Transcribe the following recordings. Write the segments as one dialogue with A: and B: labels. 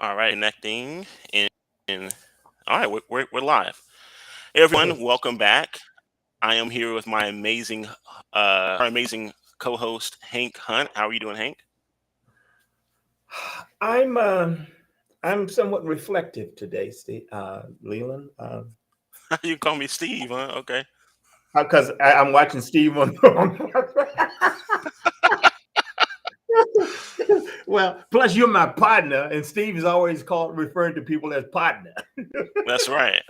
A: All right, connecting and all right, we're live. Hey everyone, welcome back. I am here with my our amazing co-host Hank Hunt. How are you doing, Hank?
B: I'm uh, I'm somewhat reflective today, Steve, Leland,
A: You call me Steve, huh? Okay.
B: because I'm watching Steve on. Well, plus you're my partner, and Steve is always called referring to people as partner.
A: That's right.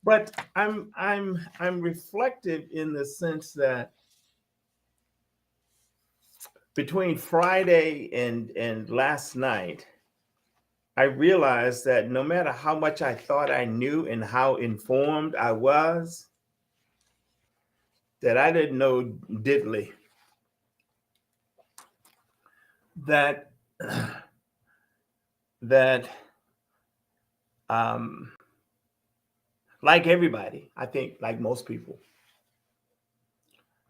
B: But I'm reflective in the sense that between Friday and last night, I realized that no matter how much I thought I knew and how informed I was, that I didn't know diddly. That that um, like everybody, I think, like most people,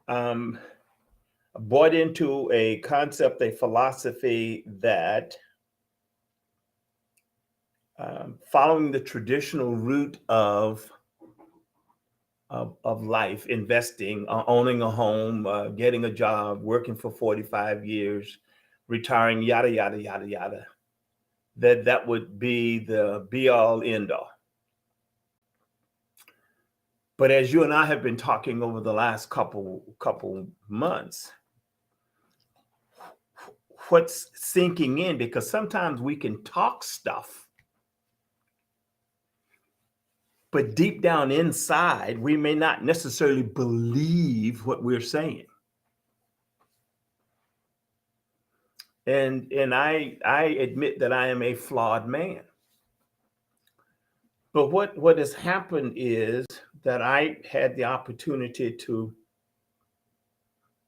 B: um, bought into a concept, a philosophy that following the traditional route of life, investing, owning a home, getting a job, working for 45 years, retiring, yada yada yada yada, that would be the be all end all. But as you and I have been talking over the last couple months, what's sinking in, because sometimes we can talk stuff, but deep down inside we may not necessarily believe what we're saying. And I admit that I am a flawed man. But what has happened is that I had the opportunity to,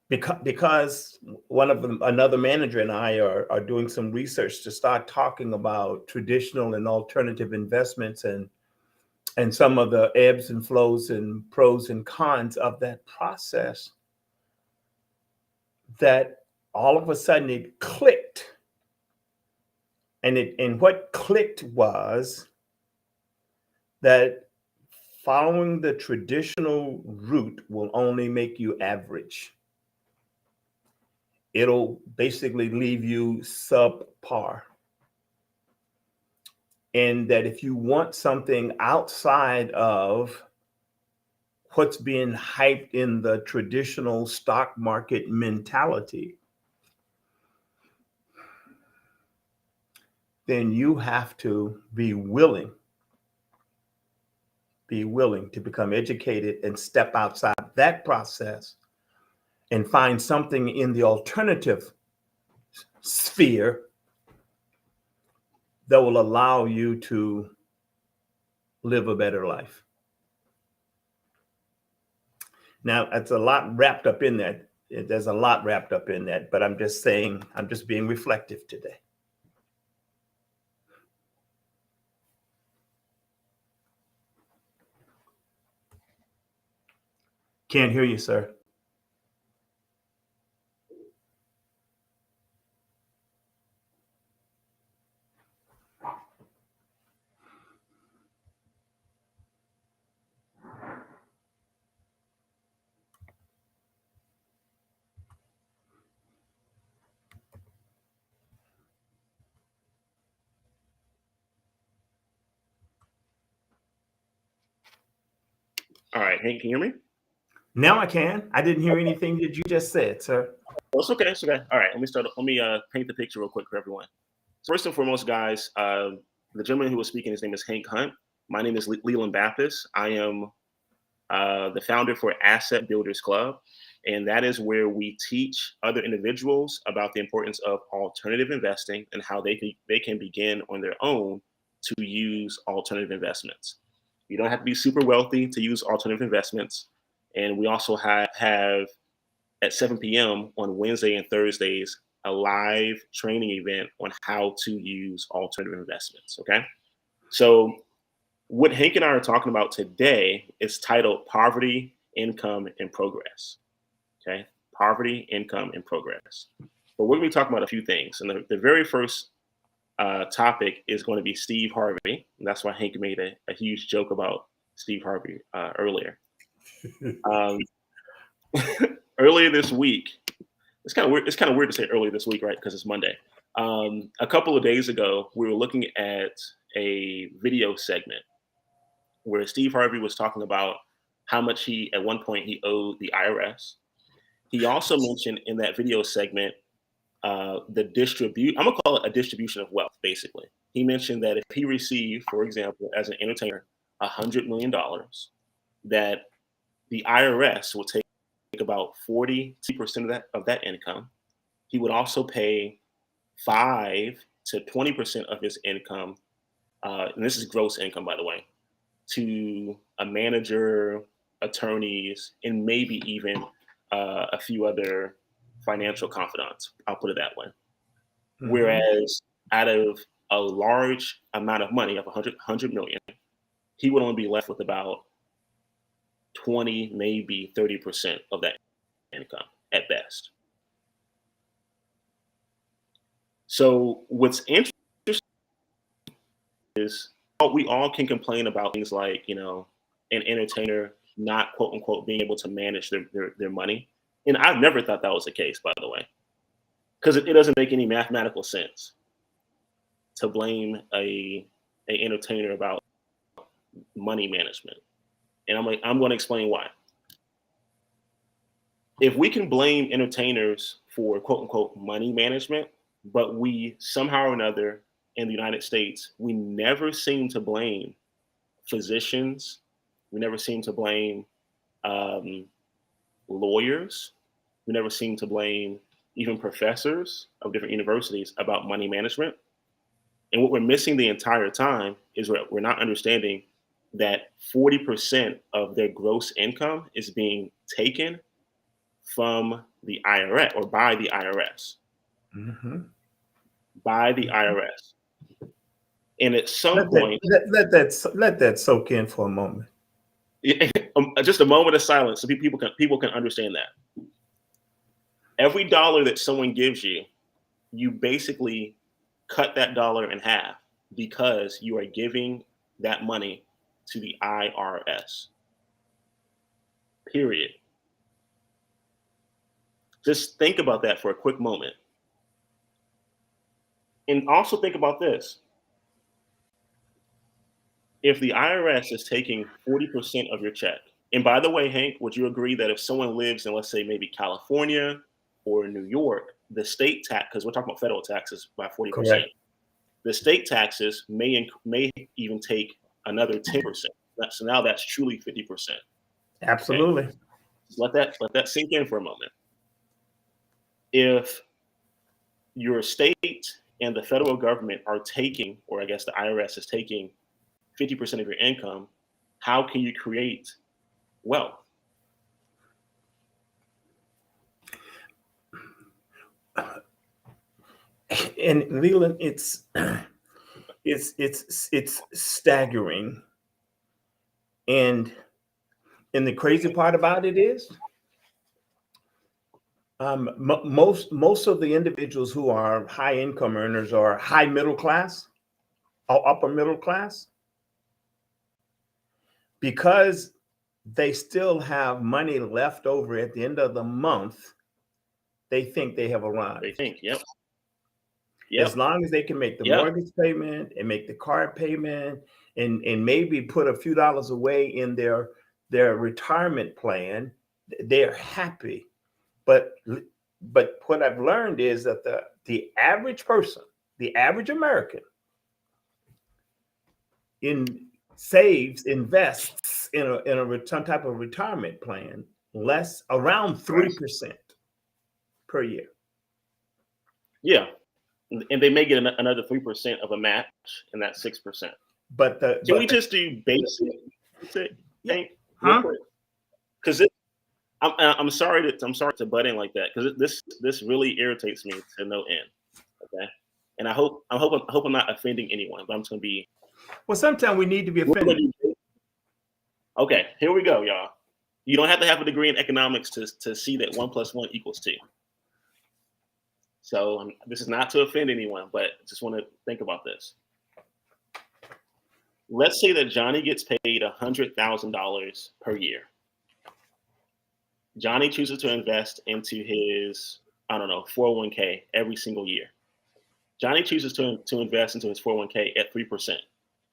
B: because one of them, another manager and I are doing some research to start talking about traditional and alternative investments, and some of the ebbs and flows and pros and cons of that process, that all of a sudden it clicked. And what clicked was that following the traditional route will only make you average. It'll basically leave you subpar. And that if you want something outside of what's being hyped in the traditional stock market mentality, then you have to be willing to become educated and step outside that process and find something in the alternative sphere that will allow you to live a better life. Now, it's a lot wrapped up in that. There's a lot wrapped up in that, but I'm just saying, I'm just being reflective today. Can't hear you, sir.
A: All right, Hank, can you hear me?
B: Now I can. I didn't hear anything that you just said, sir.
A: Oh, it's okay. It's okay. All right, let me start. Let me paint the picture real quick for everyone. First and foremost, guys, the gentleman who was speaking, his name is Hank Hunt. My name is Leland Baptist. I am the founder for Asset Builders Club, and that is where we teach other individuals about the importance of alternative investing and how they can begin on their own to use alternative investments. You don't have to be super wealthy to use alternative investments, and we also have at 7 p.m. on Wednesday and Thursdays a live training event on how to use alternative investments. Okay, so what Hank and I are talking about today is titled Poverty, Income, and Progress. Okay. Poverty, income, and progress. But we're going to be talking about a few things. And the very first topic is going to be Steve Harvey. And that's why Hank made a huge joke about Steve Harvey earlier. Um, earlier this week, it's kind of weird. It's kind of weird to say earlier this week, right? Because it's Monday. A couple of days ago, we were looking at a video segment where Steve Harvey was talking about how much at one point he owed the IRS. He also mentioned in that video segment I'm gonna call it a distribution of wealth, basically. He mentioned that if he received, for example, as an entertainer, $100 million, that the IRS would take about 42% of that income. He would also pay 5 to 20% of his income, and this is gross income, by the way, to a manager, attorneys, and maybe even a few other financial confidants. I'll put it that way. Mm-hmm. Whereas out of a large amount of money of 100 million, he would only be left with about 20, maybe 30% of that income at best. So what's interesting is we all can complain about things like, an entertainer not, quote unquote, being able to manage their money. And I've never thought that was the case, by the way, because it doesn't make any mathematical sense to blame a entertainer about money management. And I'm going to explain why. If we can blame entertainers for, quote unquote, money management, but we somehow or another in the United States, we never seem to blame physicians. We never seem to blame lawyers. We never seem to blame even professors of different universities about money management. And what we're missing the entire time is we're not understanding that 40% of their gross income is being taken from the IRS or by the IRS. Mm-hmm. By the IRS. And at some point,
B: let that soak in for a moment.
A: Just a moment of silence so people can understand that. Every dollar that someone gives you, you basically cut that dollar in half because you are giving that money to the IRS. Period. Just think about that for a quick moment. And also think about this. If the IRS is taking 40% of your check, and by the way, Hank, would you agree that if someone lives in, let's say, maybe California or New York, the state tax, because we're talking about federal taxes by 40%, correct, the state taxes may even take another 10%. So now that's truly 50%.
B: Absolutely.
A: Okay? Let that sink in for a moment. If your state and the federal government are taking, or I guess the IRS is taking 50% of your income, how can you create wealth?
B: And Leland, it's staggering. And the crazy part about it is, most of the individuals who are high income earners or high middle class or upper middle class, because they still have money left over at the end of the month, they think they have arrived.
A: They think, yep.
B: As long as they can make the mortgage payment and make the car payment and maybe put a few dollars away in their retirement plan, they're happy. But what I've learned is that the average person, the average American, invests in some type of retirement plan around 3% per year.
A: Yeah. And they may get another 3% of a match, and that's 6%.
B: But
A: can we just do basic? Because I'm sorry to butt in like that, because this really irritates me to no end. Okay, and I hope I'm not offending anyone, but I'm just gonna be.
B: Well, sometimes we need to be offended.
A: Okay, here we go, y'all. You don't have to have a degree in economics to see that 1 + 1 = 2. So this is not to offend anyone, but just want to think about this. Let's say that Johnny gets paid $100,000 per year. Johnny chooses to invest into his, I don't know, 401k every single year. Johnny chooses to invest into his 401k at 3%.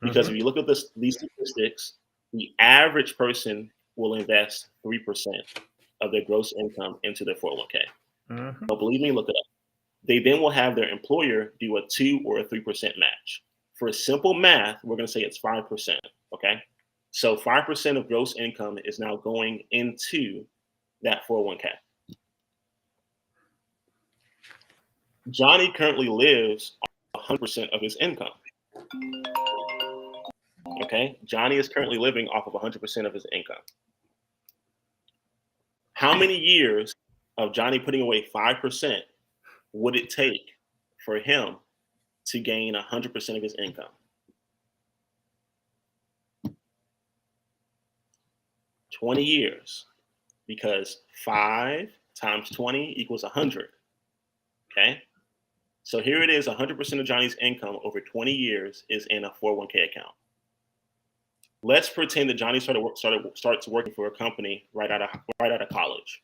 A: Because if you look at these statistics, the average person will invest 3% of their gross income into their 401k. Don't believe me? Look it up. They then will have their employer do a 2 or a 3% match. For simple math, we're going to say it's 5%. Okay. So 5% of gross income is now going into that 401k. Johnny currently lives on 100% of his income. Okay. Johnny is currently living off of 100% of his income. How many years of Johnny putting away 5% would it take for him to gain 100% of his income? 20 years, because 5 times 20 equals 100. Okay. So here it is, 100% of Johnny's income over 20 years is in a 401k account. Let's pretend that Johnny starts working for a company right out of college.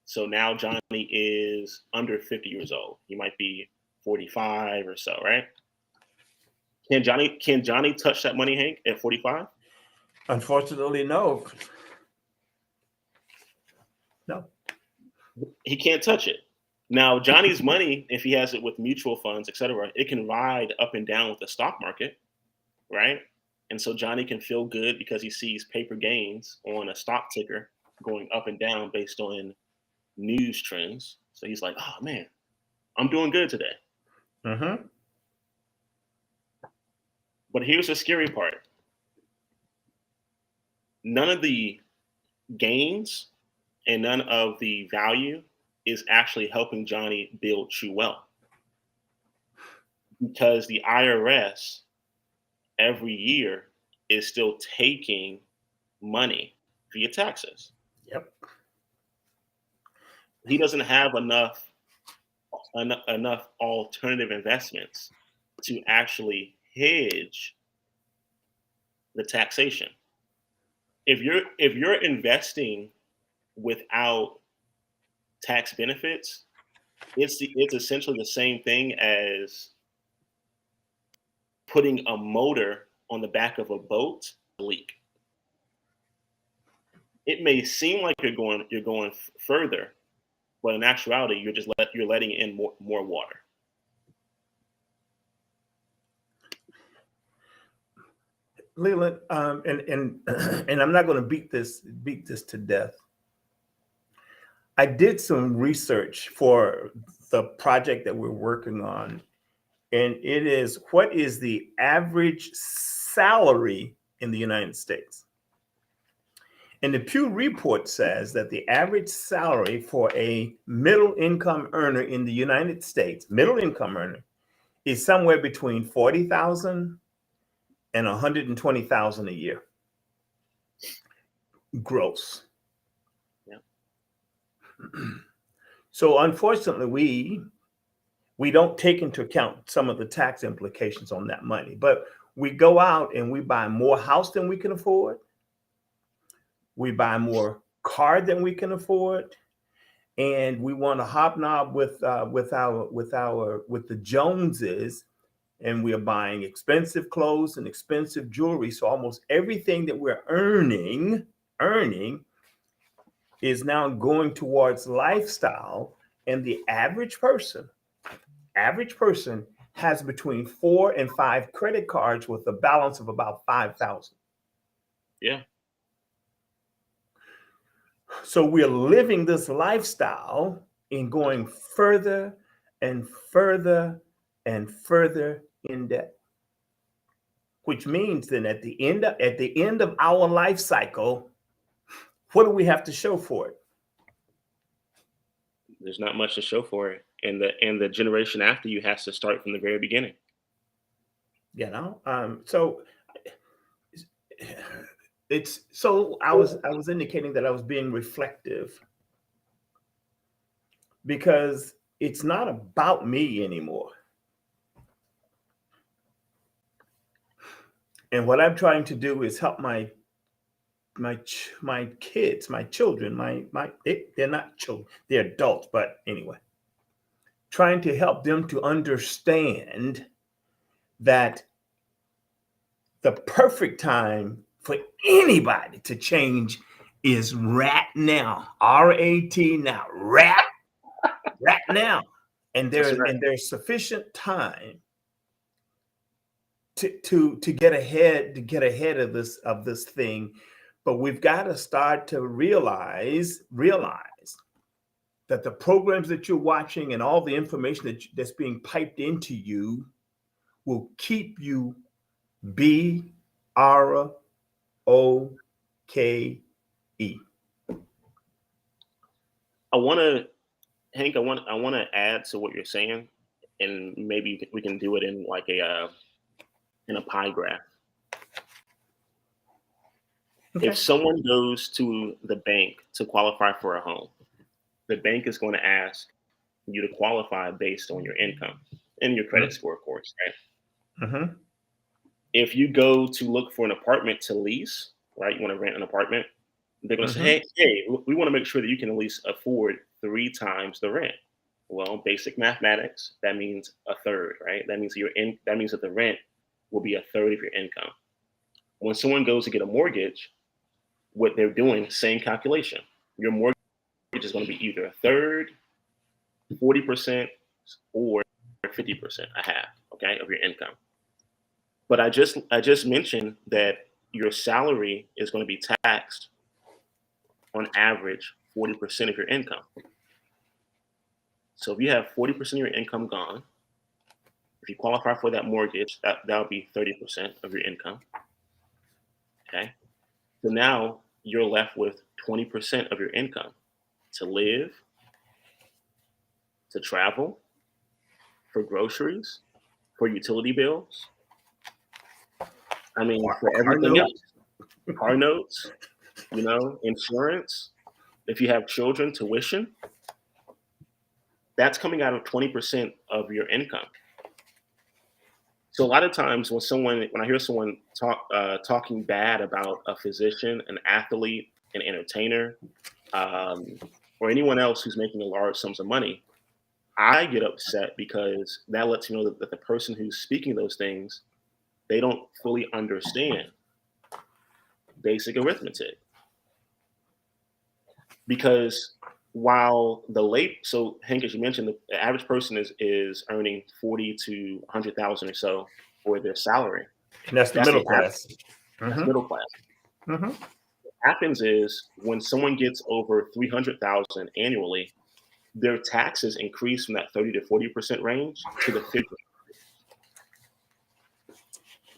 A: So now Johnny is under 50 years old. He might be 45 or so, right? Can Johnny touch that money, Hank, at 45?
B: Unfortunately, no. No.
A: He can't touch it. Now, Johnny's money, if he has it with mutual funds, et cetera, it can ride up and down with the stock market, right? And so Johnny can feel good because he sees paper gains on a stock ticker going up and down based on news trends. So he's like, oh man, I'm doing good today. But here's the scary part. None of the gains and none of the value is actually helping Johnny build true wealth. Because the IRS every year is still taking money via taxes.
B: Yep.
A: He doesn't have enough alternative investments to actually hedge the taxation. If you're investing without tax benefits, it's essentially the same thing as putting a motor on the back of a boat leak. It may seem like you're going further, but in actuality, you're letting in more water.
B: Leland, and I'm not going to beat this to death. I did some research for the project that we're working on, and it is, what is the average salary in the United States? And the Pew report says that the average salary for a middle income earner in the United States, middle income earner, is somewhere between $40,000 and $120,000 a year, gross.
A: Yeah.
B: So unfortunately, we don't take into account some of the tax implications on that money, but we go out and we buy more house than we can afford. We buy more car than we can afford, and we want to hobnob with the Joneses, and we are buying expensive clothes and expensive jewelry. So almost everything that we're earning is now going towards lifestyle, and the average person has between 4 and 5 credit cards with a balance of about $5,000.
A: Yeah.
B: So we're living this lifestyle and going further and further and further in debt, which means then at the end of our life cycle, what do we have to show for it?
A: There's not much to show for it, and the generation after you has to start from the very beginning.
B: So it's so I was indicating that I was being reflective, because it's not about me anymore. And what I'm trying to do is help my kids, my children, they're not children, they're adults, but anyway, trying to help them to understand that the perfect time for anybody to change is right now. R-A-T now. Right now. And
A: That's right.
B: there's sufficient time to get ahead of this thing. But we've got to start to realize that the programs that you're watching and all the information that's being piped into you will keep you BROKE.
A: Hank, I want to add to what you're saying, and maybe we can do it in like in a pie graph.
B: Okay.
A: If someone goes to the bank to qualify for a home, the bank is going to ask you to qualify based on your income and your credit score, of course, right?
B: Mm-hmm.
A: If you go to look for an apartment to lease, right? You want to rent an apartment, they're going to say, hey, we want to make sure that you can at least afford 3 times the rent. Well, basic mathematics, that means a third, right? That means that means that the rent will be a third of your income. When someone goes to get a mortgage, what they're doing, same calculation. Your mortgage is going to be either a third, 40%, or 50%, a half, okay, of your income. But I just mentioned that your salary is going to be taxed on average 40% of your income. So if you have 40% of your income gone, if you qualify for that mortgage, that would be 30% of your income. Okay. So now you're left with 20% of your income to live, to travel, for groceries, for utility bills. I mean, for everything else. Car notes, insurance. If you have children, tuition. That's coming out of 20% of your income. So a lot of times when I hear someone talking bad about a physician, an athlete, an entertainer, or anyone else who's making large sums of money, I get upset because that lets me know that the person who's speaking those things, they don't fully understand basic arithmetic. Because while so Hank, as you mentioned, the average person is earning 40 to 100,000 or so for their salary.
B: And that's the middle class.
A: That's middle class.
B: Mm-hmm.
A: What happens is when someone gets over 300,000 annually, their taxes increase from that 30 to 40% range to the 50%.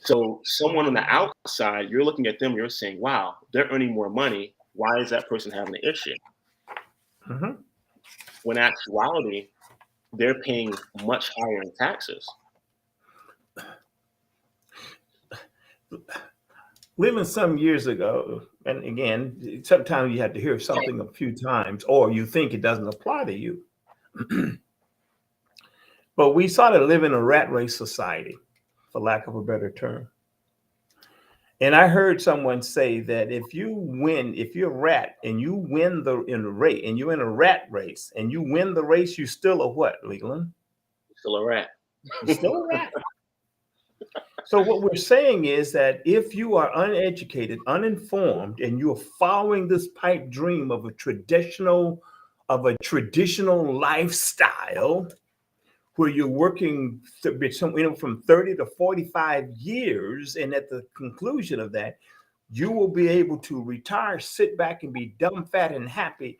A: So someone on the outside, you're looking at them, you're saying, wow, they're earning more money. Why is that person having an issue?
B: Mm-hmm.
A: When in actuality, they're paying much higher in taxes.
B: Living some years ago, and again, sometimes you have to hear something a few times, or you think it doesn't apply to you. But we sort of live in a rat race society, for lack of a better term. And I heard someone say that if you're a rat and you win in the race, and you're in a rat race and you win the race, you're still a what, Leland?
A: Still a rat.
B: You're still a rat. So what we're saying is that if you are uneducated, uninformed, and you're following this pipe dream of a traditional lifestyle where you're working from 30 to 45 years, and at the conclusion of that, you will be able to retire, sit back, and be dumb, fat, and happy.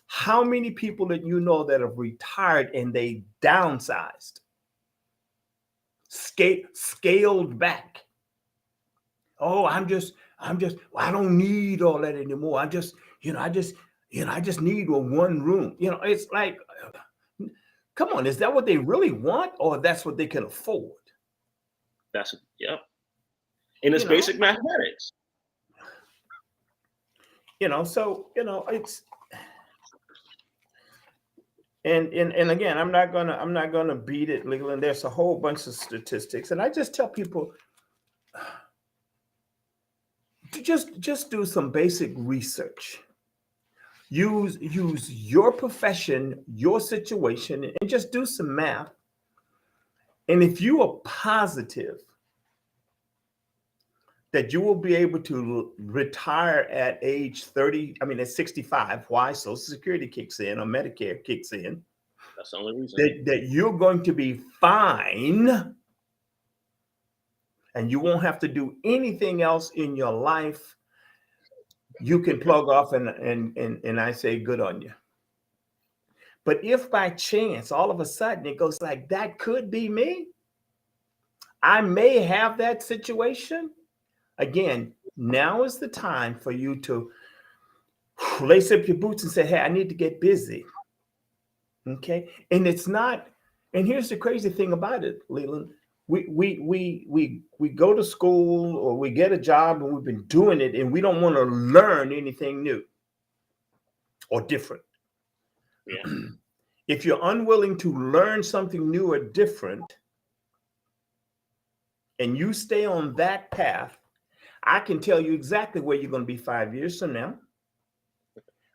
B: How many people that you know that have retired and they downsized? Scaled back. Oh, I don't need all that anymore. I just need one room. It's like, come on, is that what they really want, or that's what they can afford?
A: Yep. And it's basic mathematics.
B: So it's, And again, I'm not gonna beat it, Leland. There's a whole bunch of statistics, and I just tell people to just do some basic research. Use your profession, your situation, and just do some math. And if you are positive that you will be able to retire at age 30, I mean at 65, why Social Security kicks in or Medicare kicks in,
A: That's the only reason.
B: that you're going to be fine and you won't have to do anything else in your life, you can plug off and I say good on you. But if by chance all of a sudden it goes like that could be me, I may have that situation. Again, now is the time for you to lace up your boots and say, hey, I need to get busy. Okay. And it's not, and here's the crazy thing about it, Leland. We go to school or we get a job and we've been doing it and we don't want to learn anything new or different.
A: Yeah.
B: If you're unwilling to learn something new or different and you stay on that path, I can tell you exactly where you're going to be 5 years from now.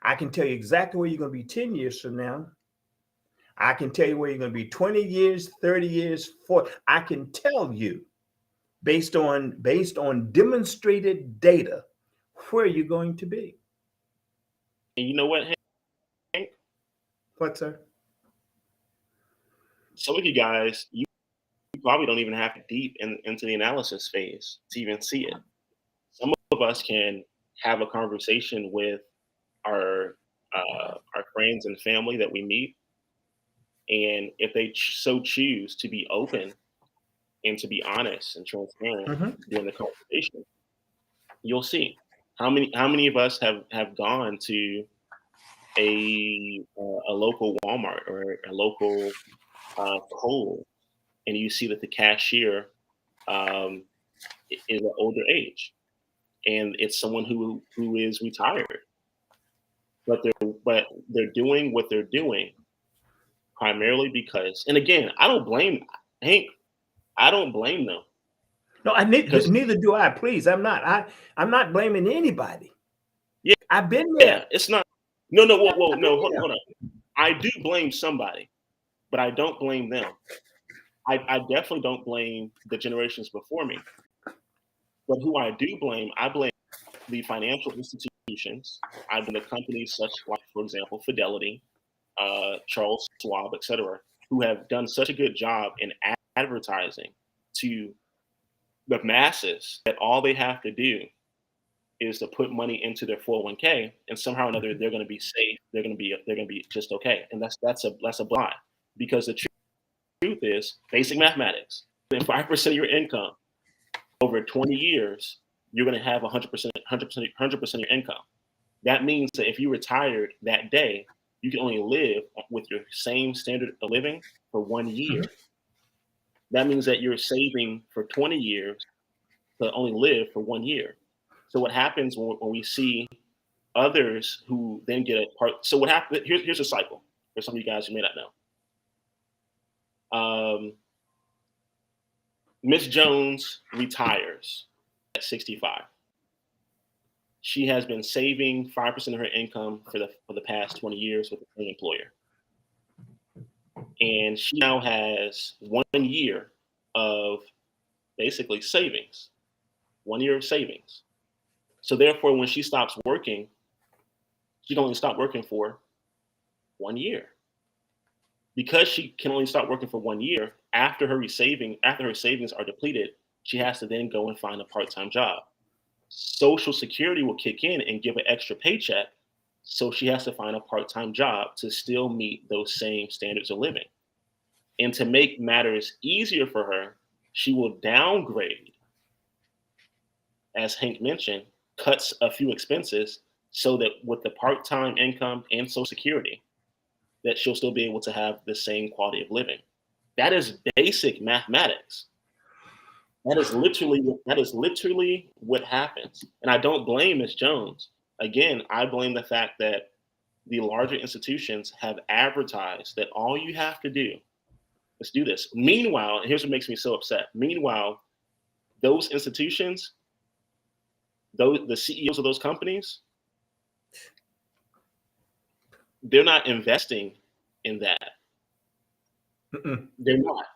B: I can tell you exactly where you're going to be 10 years from now. I can tell you where you're going to be 20 years, 30 years, 40. I can tell you based on demonstrated data where you're going to be.
A: And you know what, Hank?
B: What, sir?
A: Some of you guys, you probably don't even have to deep into the analysis phase to even see it. Some of us can have a conversation with our friends and family that we meet, and if they so choose to be open and to be honest and transparent during the conversation, you'll see how many of us have gone to a local Walmart or a local Kohl's, and you see that the cashier is an older age, and it's someone who is retired, but they're doing what they're doing primarily because, and again, I don't blame Hank. I don't blame them.
B: No, neither do I. Please, I'm not blaming anybody.
A: Yeah,
B: I've been there.
A: Yeah, it's not. No, whoa, no, hold on. I do blame somebody, but I don't blame them. I definitely don't blame the generations before me. But who I do blame, I blame the financial institutions. I blame the companies such like, for example, Fidelity, Charles Schwab, etc., who have done such a good job in advertising to the masses that all they have to do is to put money into their 401k, and somehow or another they're going to be safe. They're going to be just okay, and that's a lie, because the truth is basic mathematics. Then 5% of your income over 20 years, you're going to have 100% of your income. That means that if you retired that day, you can only live with your same standard of living for 1 year. That means that you're saving for 20 years to only live for 1 year. So what happens when we see others who then get a part? So what happens? Here's a cycle for some of you guys who may not know. Miss Jones retires at 65. She has been saving 5% of her income for the past 20 years with the same employer. And she now has 1 year of basically savings, 1 year of savings. So therefore, when she stops working, she can only stop working for 1 year. Because she can only start working for 1 year, after her savings are depleted, she has to then go and find a part-time job. Social Security will kick in and give an extra paycheck, so she has to find a part-time job to still meet those same standards of living. And to make matters easier for her, she will downgrade, as Hank mentioned, cuts a few expenses so that with the part-time income and Social Security, that she'll still be able to have the same quality of living. That is basic mathematics. That is literally what happens. And I don't blame Ms. Jones. Again, I blame the fact that the larger institutions have advertised that all you have to do is do this. Meanwhile, and here's what makes me so upset. Meanwhile, those institutions, the CEOs of those companies, they're not investing in that. They're not.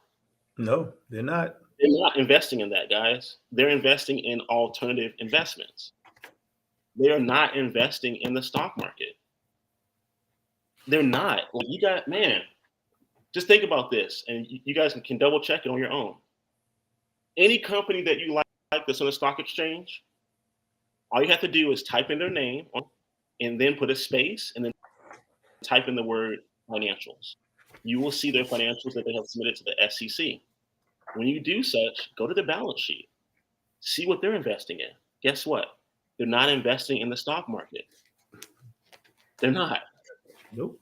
B: No, they're not.
A: They're not investing in that, guys. They're investing in alternative investments. They are not investing in the stock market. They're not. Like, you got, man, just think about this, and you guys can double check it on your own. Any company that you like that's on the stock exchange, all you have to do is type in their name and then put a space and then type in the word financials. You will see their financials that they have submitted to the SEC. When you do such, go to the balance sheet, see what they're investing in. Guess what? They're not investing in the stock market. They're not.
B: Nope.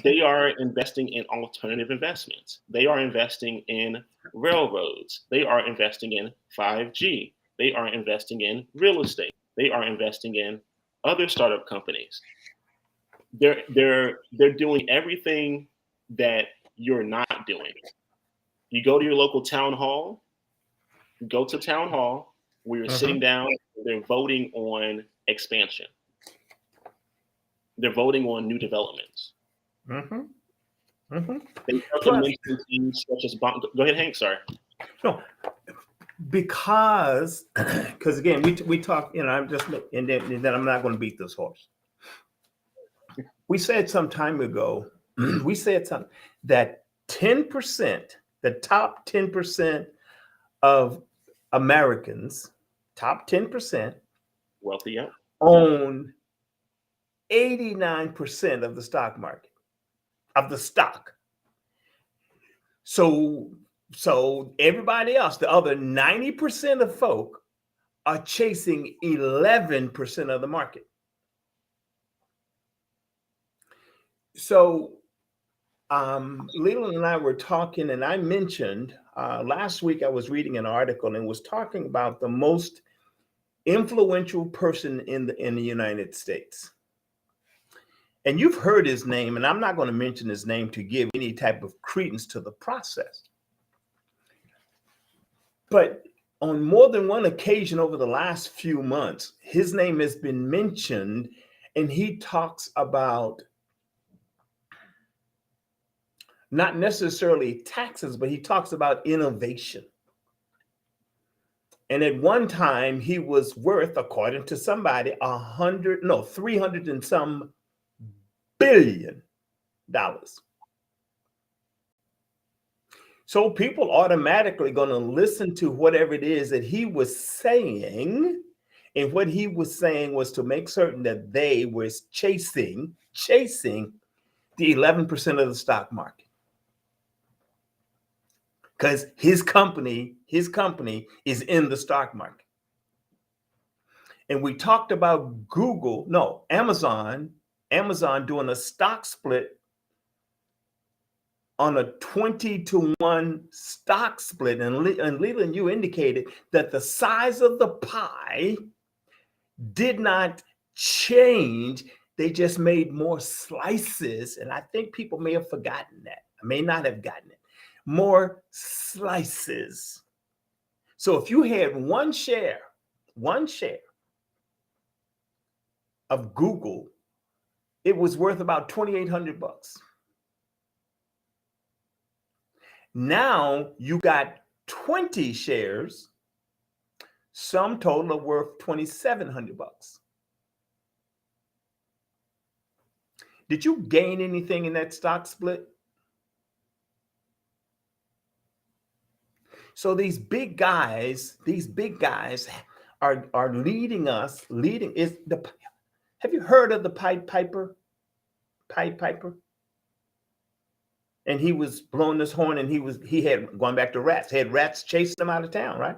A: They are investing in alternative investments. They are investing in railroads. They are investing in 5G. They are investing in real estate. They are investing in other startup companies. They're doing everything that you're not doing. You go to your local town hall, where you're sitting down, they're voting on expansion. They're voting on new developments. They mention things such as go ahead, Hank. Sorry.
B: No, because again, we talk. I'm just and then I'm not going to beat this horse. We said some time ago. We said something that 10%, the top 10% of Americans, top 10%,
A: wealthy, yeah,
B: own 89% of the stock market, of the stock. So everybody else, the other 90% of folk, are chasing 11% of the market. So Leland and I were talking, and I mentioned last week I was reading an article and was talking about the most influential person in the United States. And you've heard his name, and I'm not going to mention his name to give any type of credence to the process. But on more than one occasion over the last few months, his name has been mentioned, and he talks about not necessarily taxes, but he talks about innovation. And at one time, he was worth, according to somebody, 300 and some billion dollars. So people automatically going to listen to whatever it is that he was saying. And what he was saying was to make certain that they was chasing the 11% of the stock market. Because his company is in the stock market. And we talked about Amazon doing a stock split on a 20-to-1 stock split. And Leland, you indicated that the size of the pie did not change. They just made more slices. And I think people may have forgotten that. I may not have gotten it. More slices. So if you had one share of Google, it was worth about $2,800. Now you got 20 shares, sum total of worth $2,700. Did you gain anything in that stock split? So these big guys are leading us. Have you heard of the Pied Piper? Pied Piper? And he was blowing this horn, and he had going back to rats. He had rats chasing him out of town, right?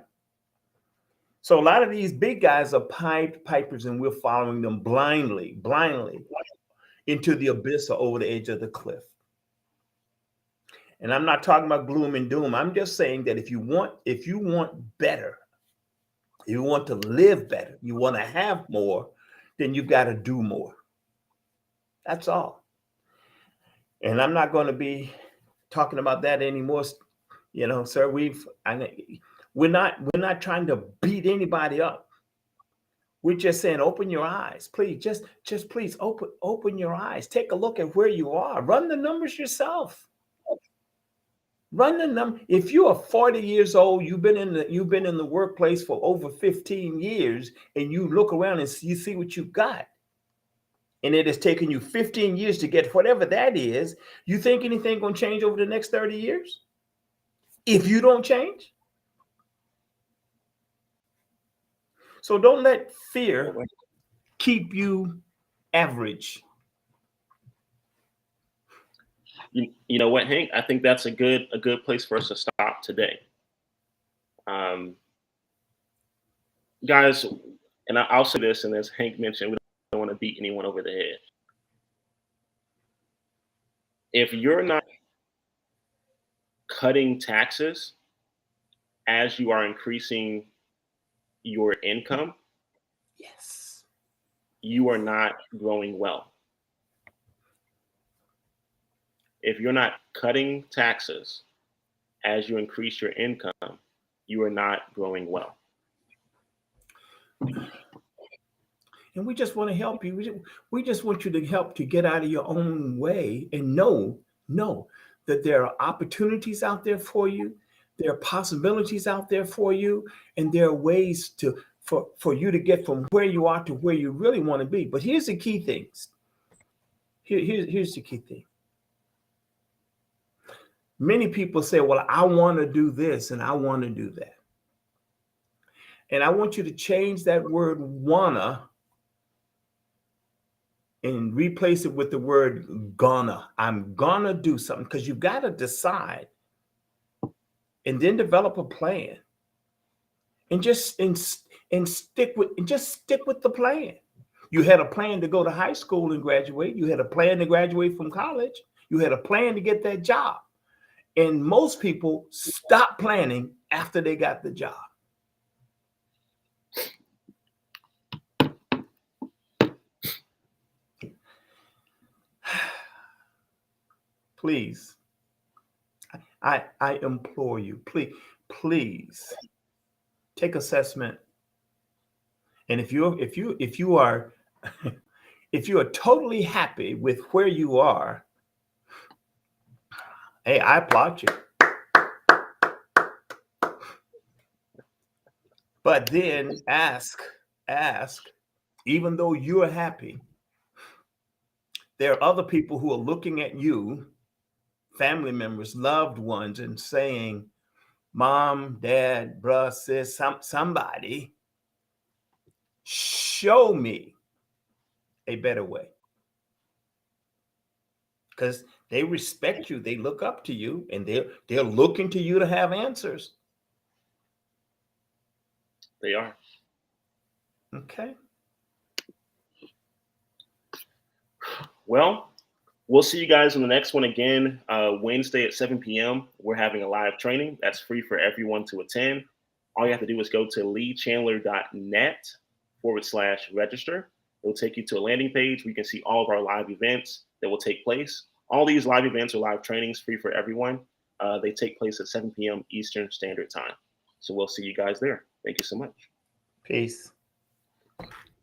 B: So a lot of these big guys are Pied Pipers, and we're following them blindly into the abyss or over the edge of the cliff. And I'm not talking about gloom and doom. I'm just saying that if you want better, you want to live better, you want to have more, then you've got to do more. That's all. And I'm not going to be talking about that anymore. You know, sir, we're not trying to beat anybody up. We're just saying, open your eyes, please. Just please open your eyes. Take a look at where you are. Run the numbers yourself. Run the number. If you are 40 years old, you've been in the workplace for over 15 years, and you look around and you see what you've got, and it has taken you 15 years to get whatever that is, you think anything going to change over the next 30 years? If you don't change? So don't let fear keep you average.
A: You know what, Hank? I think that's a good place for us to stop today. Guys, and I'll say this, and as Hank mentioned, we don't want to beat anyone over the head. If you're not cutting taxes as you are increasing your income,
B: Yes,
A: you are not growing well. If you're not cutting taxes as you increase your income, you are not growing well.
B: and we just want to help you. We just want you to help to get out of your own way and know that there are opportunities out there for you. There are possibilities out there for you, and there are ways for you to get from where you are to where you really want to be. But here's the key things. Here's the key thing. Many people say, well, I want to do this and I want to do that. And I want you to change that word wanna and replace it with the word gonna. I'm gonna do something, because you've got to decide and then develop a plan and stick with the plan. You had a plan to go to high school and graduate. You had a plan to graduate from college. You had a plan to get that job. And most people stop planning after they got the job. Please, I implore you, please take assessment. And if you are if you are totally happy with where you are, hey, I applaud you. But then ask, even though you're happy, there are other people who are looking at you, family members, loved ones, and saying, Mom, Dad, bruh, sis, somebody, show me a better way. Because they respect you, they look up to you, and they're looking to you to have answers.
A: They are.
B: Okay.
A: Well, we'll see you guys in the next one again, Wednesday at 7 p.m. We're having a live training that's free for everyone to attend. All you have to do is go to lee-chandler.net/register. It'll take you to a landing page where you can see all of our live events that will take place. All these live events are live trainings, free for everyone. They take place at 7 p.m. Eastern Standard Time. So we'll see you guys there. Thank you so much.
B: Peace.